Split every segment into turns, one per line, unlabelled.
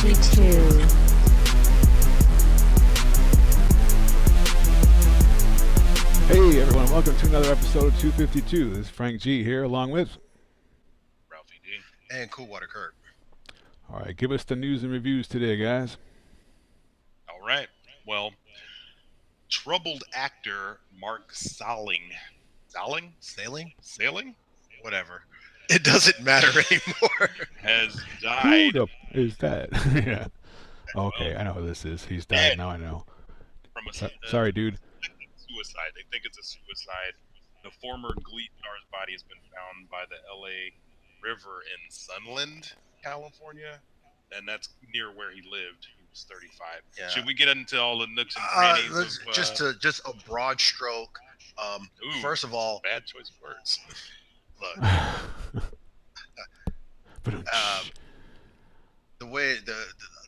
252.
Hey everyone, welcome to another episode of 252. This is Frank G here along with
Ralphie D.
And Coolwater Kurt.
Alright, give us the news and reviews today, guys.
Alright, well, troubled actor Mark Salling, whatever,
It doesn't matter anymore.
has
Who
died
the is that? Yeah. Okay, I know who this is. He's died, now I know.
from a
Sorry, dude.
suicide. They think it's a suicide. The former Glee star's body has been found by the LA River in Sunland, California, and that's near where he lived. He was 35.
Yeah.
Should we get into all the nooks and crannies?
Just a broad stroke.
Ooh,
First of all,
bad choice of words.
look,
But
the way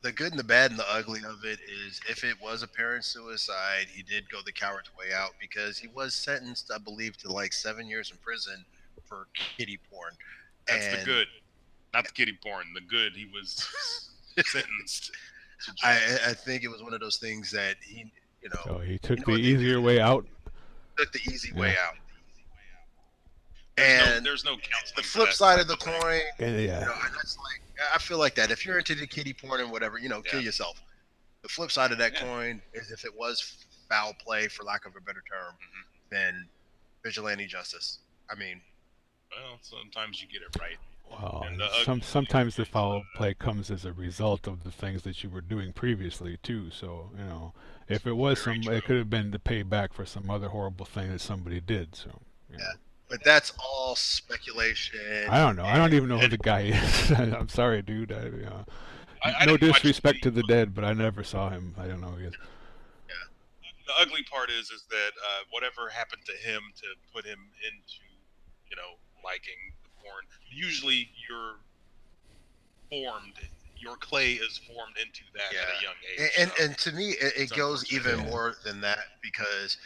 the good and the bad and the ugly of it is, if it was apparent suicide, he did go the coward's way out because he was sentenced, I believe, to like 7 years in prison for kiddie porn.
That's
And
the good, not the kiddie porn. The good, he was sentenced to jail.
I think it was one of those things that he,
so he took
know
the
what they
easier
do?
way out.
took the easy way
Yeah.
out. And
There's no counseling.
the
for
flip
that
side
type
of the
thing.
coin,
And yeah.
and that's like, I feel like that. If you're into the kiddie porn and whatever, kill
Yeah.
yourself. The flip side of that
Yeah.
coin is, if it was foul play, for lack of a better term, then vigilante justice. I mean,
Well, sometimes you get it right.
Well,
And the
sometimes the foul play comes as a result of the things that you were doing previously too. So if it was
Very true.
it could have been to pay back for some other horrible thing that somebody did. So
but that's all speculation.
I don't know. I don't even know who
and-
the guy is. I'm sorry, dude.
I
No
didn't watch
disrespect to
Glee,
the dead, but I never saw him. I don't know who he is.
The ugly part is that whatever happened to him to put him into, liking the porn. Usually, your clay is formed into that at a young age.
And to me, it
it's
goes even
unfortunate.
more than that, because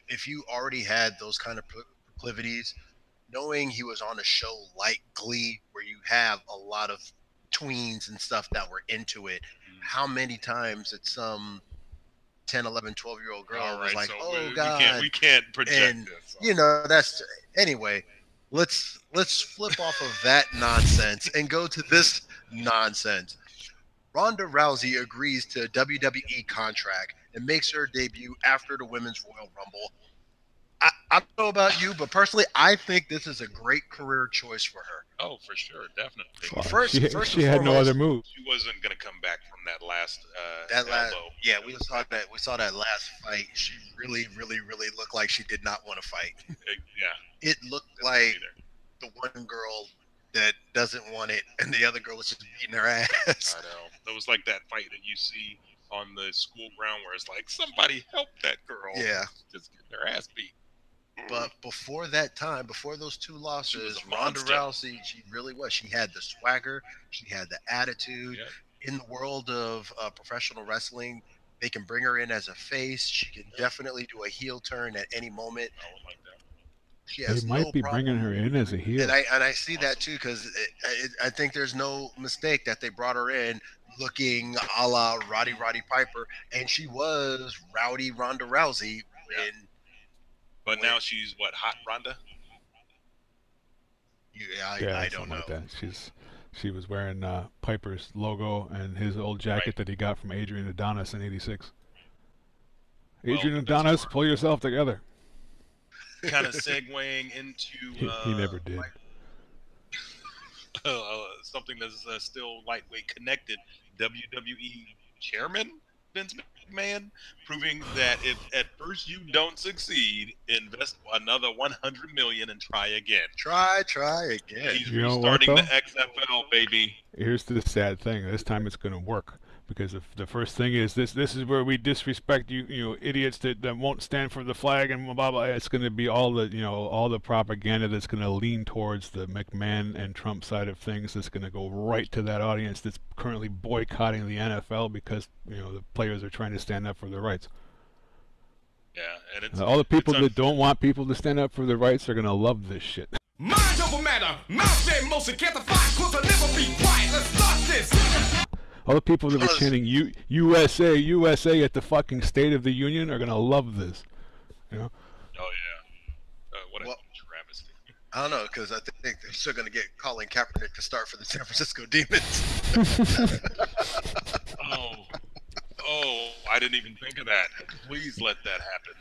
if you already had those kind of proclivities, knowing he was on a show like Glee, where you have a lot of tweens and stuff that were into it, how many times that some 10, 11, 12-year-old girl
All
was
right,
like,
so
oh,
we
God.
we can't project
And,
this.
That's anyway. Let's flip off of that nonsense and go to this nonsense. Ronda Rousey agrees to a WWE contract and makes her debut after the Women's Royal Rumble. I don't know about you, but personally, I think this is a great career choice for her.
Oh, for sure, definitely.
Well,
First
she
and
had no
foremost,
other move.
She wasn't gonna come back from that last
That last,
elbow.
yeah, we saw that last fight. She really, really, really looked like she did not want to fight.
Yeah.
It looked like the one girl that doesn't want it, and the other girl was just beating her ass.
I know. It was like that fight that you see on the school ground where it's like, somebody help that girl.
Yeah.
Just getting their ass beat.
But before that time, before those two losses,
a
Ronda
monster.
Rousey, she really was. She had the swagger. She had the attitude.
Yep.
In the world of professional wrestling, they can bring her in as a face. She can definitely do a heel turn at any moment.
I would like that.
She
They
has
might
no
be
problem.
bringing her in as a heel.
And I see that too, because I think there's no mistake that they brought her in looking a la Roddy Piper, and she was Rowdy Ronda Rousey.
Yeah. But now she's what, Hot Ronda?
I don't
something
know.
like that. She was wearing Piper's logo and his old jacket
Right.
that he got from Adrian Adonis in '86.
Well,
Adrian
the best
Adonis,
part-
pull yourself together.
Kind of segueing into
He never did.
something that's still lightweight connected. WWE chairman Vince McMahon proving that if at first you don't succeed, invest another $100 million and try again.
Try again.
He's
You know what,
restarting the
though?
XFL, baby.
Here's the sad thing. This time it's going to work. Because if the first thing is this is where we disrespect you idiots that won't stand for the flag and blah blah. It's going to be all the propaganda that's going to lean towards the McMahon and Trump side of things. That's going to go right to that audience that's currently boycotting the NFL because the players are trying to stand up for their rights.
Yeah, and it's
All the people
it's
that don't want people to stand up for their rights are going to love this shit.
Mind over matter, mouth and motion, can't the fight, cause I'll never be quiet. Let's start this.
All the people that were chanting USA, USA at the fucking State of the Union are gonna love this. You know?
Oh yeah. What a
Well,
travesty.
I don't know, because I think they're still going to get Colin Kaepernick to start for the San Francisco Demons.
Oh, I didn't even think of that. Please let that happen.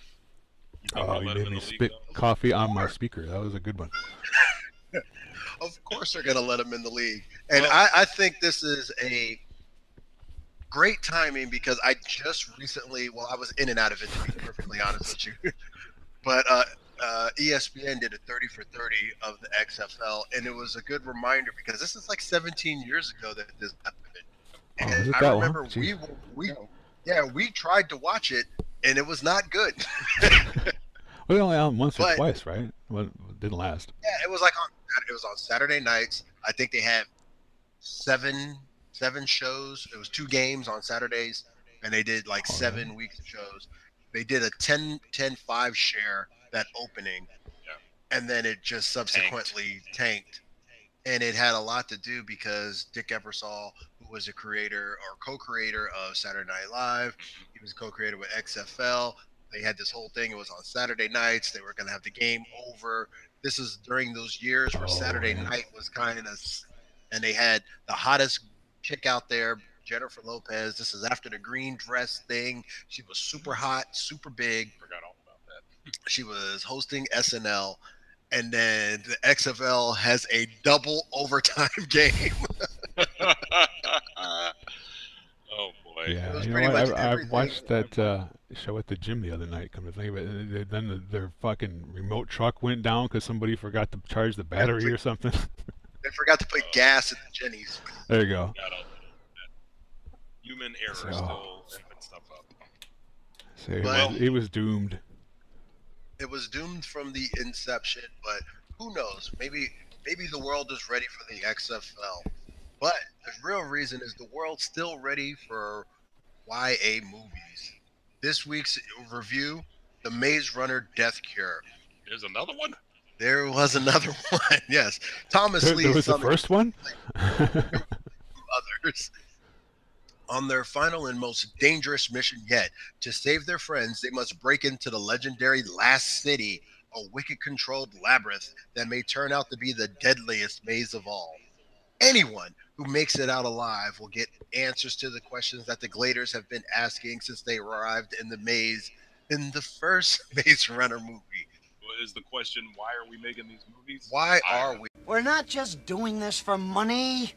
You think
Oh,
they'll
you
let
made
him
me
in the league,
spit
though?
coffee on my speaker. That was a good one.
Of course, they're going to let him in the league. And
Well-
I think this is a great timing because I just recently, well, I was in and out of it, to be perfectly honest with you. But ESPN did a 30 for 30 of the XFL, and it was a good reminder because this is like 17 years ago that this happened.
Oh,
And
is it
I
that long?
remember
Jeez.
we tried to watch it, and it was not good.
Well, they only on once or
But-
twice, right? Well, it didn't last.
Yeah, it was on Saturday nights. I think they had seven shows. It was 2 games on Saturdays, and they did like
Oh,
7 weeks of shows. They did a 10-10-5 share that opening, and then it just subsequently tanked. And it had a lot to do because Dick Ebersol, who was a creator or co-creator of Saturday Night Live, he was co-creator with XFL. They had this whole thing. It was on Saturday nights. They were going to have the game over. This is during those years where Saturday night was kind of, and they had the hottest chick out there, Jennifer Lopez. This is after the green dress thing. She was super hot, super big.
Forgot all about that.
She was hosting SNL, and then the XFL has a double overtime game.
Oh boy.
Yeah,
was
you know
pretty
what?
much
I
everything.
watched that show at the gym the other night. Come to think of it, then their fucking remote truck went down because somebody forgot to charge the battery or something.
They forgot to put gas in the Jennies.
There you go.
Got all that. Human error
So-
still effing stuff up.
So
Well-
he was doomed.
It was doomed from the inception, but who knows? Maybe the world is ready for the XFL. But the real reason is the world's still ready for YA movies. This week's review, The Maze Runner Death Cure.
There's another one.
There was another one. Yes. Thomas
There
Lee
was the
summoned
first one.
others. On their final and most dangerous mission yet, to save their friends, they must break into the legendary Last City, a wicked-controlled labyrinth that may turn out to be the deadliest maze of all. Anyone who makes it out alive will get answers to the questions that the Gladers have been asking since they arrived in the maze in the first Maze Runner movie.
What is the question? Why are we making these movies?
Why are we?
We're not just doing this for money.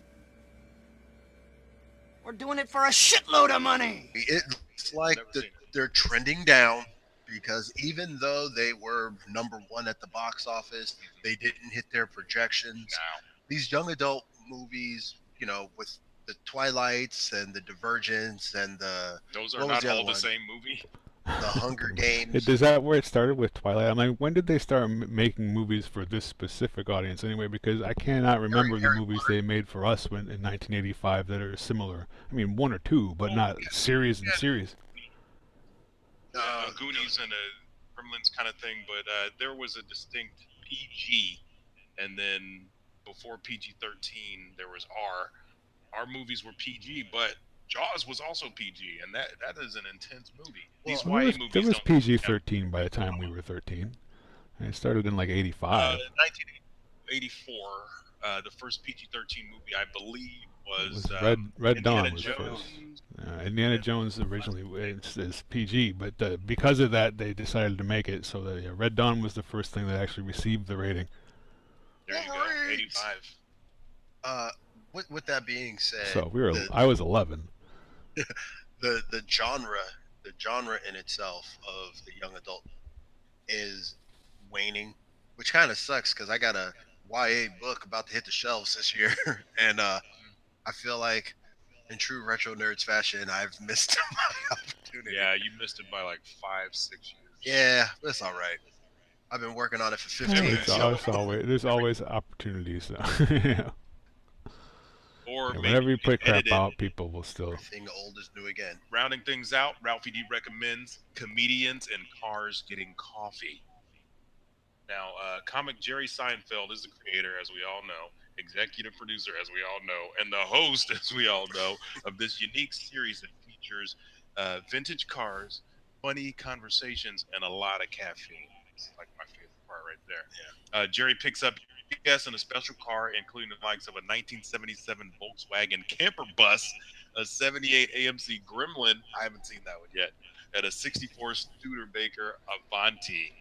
We're doing it for a shitload of money.
It's like
Never seen it.
they're trending down because even though they were #1 at the box office, they didn't hit their projections.
Now,
These young adult movies, you know, with the Twilights and the Divergence and the
those are
What was
not
the other
all the
one?
same movie.
Hunger Games.
Is that where it started with Twilight? I'm like, when did they start making movies for this specific audience anyway? Because I cannot remember the
Harry
movies
Potter.
they made for us in 1985 that are similar. I mean, one or two, but not series and series.
Goonies and Gremlins kind of thing, but there was a distinct PG, and then before PG-13 there was R. Our movies were PG, but Jaws was also PG, and that is an intense movie. These
Well,
YA
there
movies
was
don't
PG-13 by the time we were 13. And it started in like 85.
1984, the first PG-13 movie I believe
It
was
was Red Dawn
Indiana
was
Jones.
first. Indiana Jones originally is PG, but because of that, they decided to make it so that Red Dawn was the first thing that actually received the rating.
There you go,
Alright.
85.
With that being said,
So
the,
I was 11.
the genre in itself of the young adult is waning, which kind of sucks because I got a YA book about to hit the shelves this year, and I feel like in true retro nerds fashion, I've missed my opportunity.
Yeah, you missed it by like 5-6 years.
Yeah, that's all right. I've been working on it for 15
Yeah,
years.
There's always opportunities. So.
Or maybe
Whenever you put crap
edited.
out, people will still.
Everything old is new again.
Rounding things out, Ralphie D recommends comedians and cars getting coffee. Now, comic Jerry Seinfeld is the creator, as we all know, executive producer, as we all know, and the host, as we all know, of this unique series that features vintage cars, funny conversations, and a lot of caffeine. It's like my favorite part right there. Yeah. Jerry picks up guests in a special car, including the likes of a 1977 Volkswagen camper bus, a 78 AMC Gremlin, I haven't seen that one yet, and a 64 Studebaker Avanti.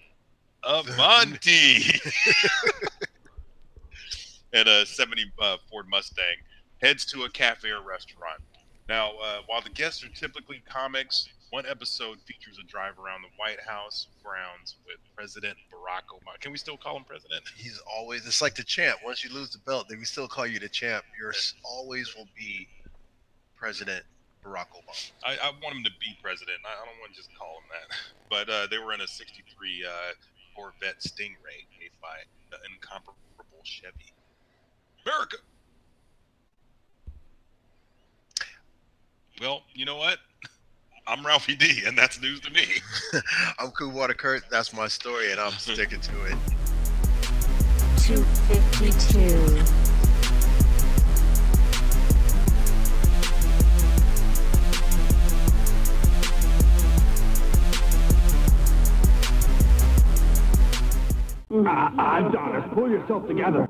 And a 70 Ford Mustang, heads to a cafe or restaurant. Now, while the guests are typically comics, one episode features a drive around the White House grounds with President Barack Obama. Can we still call him president?
He's always, it's like the champ. Once you lose the belt, they will still call you the champ. You're always will be President Barack Obama.
I want him to be president. I don't want to just call him that. But they were in a 63 Corvette Stingray made by the incomparable Chevy. America! Well, you know what? I'm Ralphie D, and that's news to me.
I'm Cool Water Kurt. That's my story, and I'm sticking to it.
252.
Adonis, pull yourself together.